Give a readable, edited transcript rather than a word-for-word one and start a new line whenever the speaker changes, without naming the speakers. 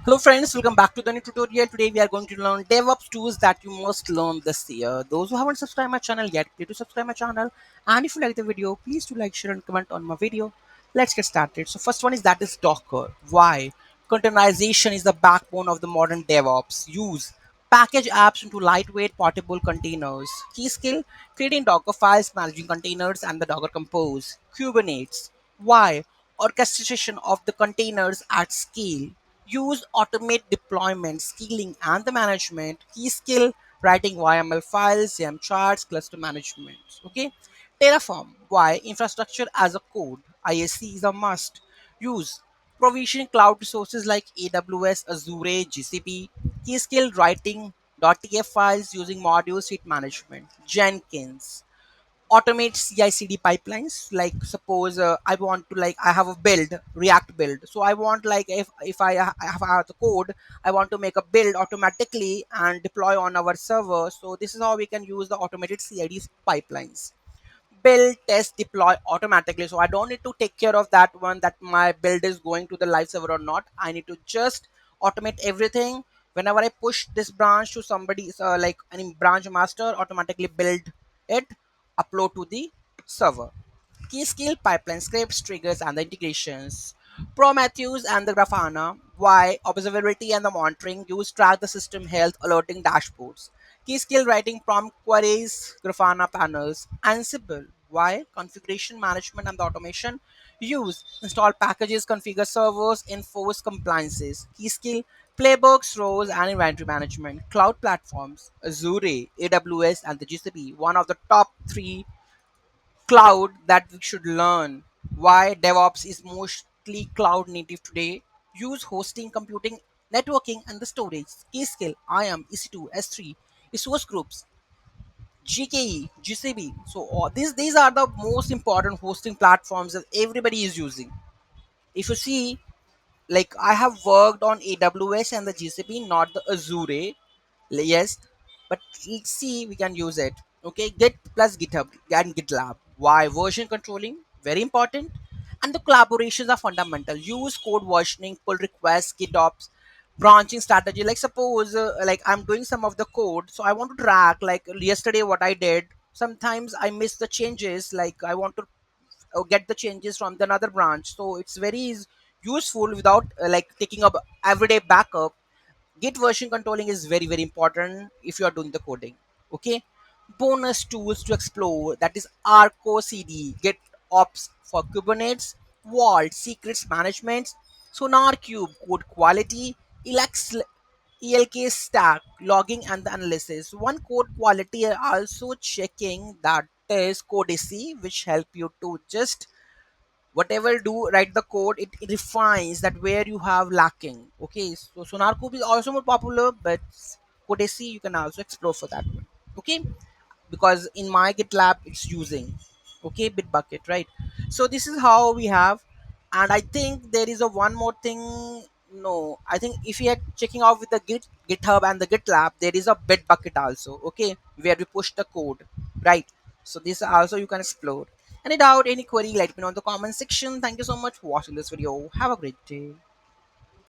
Hello friends, welcome back to the new tutorial. Today we are going to learn DevOps tools that you must learn this year. Those who haven't subscribed my channel yet, please do subscribe my channel. And if you like the video, please do like, share and comment on my video. Let's get started. So first one is that is Docker. Why? Containerization is the backbone of the modern DevOps. Use package apps into lightweight portable containers. Key skill, creating Docker files, managing containers and the Docker Compose. Kubernetes. Why? Orchestration of the containers at scale. Use automate deployment, scaling, and the management. Key skill, writing YML files, YAML charts, cluster management. Okay. Terraform. Why? Infrastructure as a code. ISC is a must. Use provisioning cloud resources like AWS, Azure, GCP. Key skill, writing .tf files using module suite management. Jenkins automate CI/CD pipelines. Like suppose I want to like I have a build React build, so I want like if I have the code, I want to make a build automatically and deploy on our server. So this is how we can use the automated CID pipelines. Build, test, deploy automatically, so I don't need to take care of that one, that my build is going to the live server or not. I need to just automate everything. Whenever I push this branch to somebody, like any branch master, automatically build it, upload to the server. Key skill, pipeline scripts, triggers, and the integrations. Prometheus and the Grafana. Why? Observability and the monitoring. Use track the system health, alerting dashboards. Key skill, writing prompt queries, Grafana panels. Ansible. Why? Configuration management and the automation. Use install packages, configure servers, enforce compliances. Key skill, playbooks, roles, and inventory management. Cloud platforms, Azure, AWS, and the GCP. One of the top three cloud that we should learn. Why DevOps is mostly cloud native today. Use hosting, computing, networking, and the storage. Key skill, IAM, EC2, S3, source groups, GKE, GCB. So all these are the most important hosting platforms that everybody is using. If you see, like I have worked on AWS and the GCP, not the Azure. Yes, but let's see, we can use it. Okay, Git plus GitHub and GitLab. Why? Version controlling, very important, and the collaborations are fundamental. Use code versioning, pull requests, GitOps, branching strategy. Like suppose, like I'm doing some of the code, so I want to track like yesterday what I did. Sometimes I miss the changes. Like I want to get the changes from the another branch, so it's very useful without like taking up everyday backup. Git version controlling is very important if you are doing the coding. Okay. Bonus tools to explore, that is Arco CD, Git Ops for Kubernetes, Vault secrets management, Sonar Cube code quality, Elex ELK stack logging and the analysis. One code quality also checking, that is Codacy, which help you to just whatever do write the code, it refines that where you have lacking. Okay, so SonarCube is also more popular, but Codacy you can also explore for that one. Okay, because in my GitLab it's using, okay, Bitbucket, right? So this is how we have. And I think there is a one more thing. No, I think if you are checking out with the GitHub and the GitLab, there is a Bitbucket also, okay, where we push the code, right? So this also you can explore. Any doubt, any query, let me know in the comment section. Thank you so much for watching this video. Have a great day.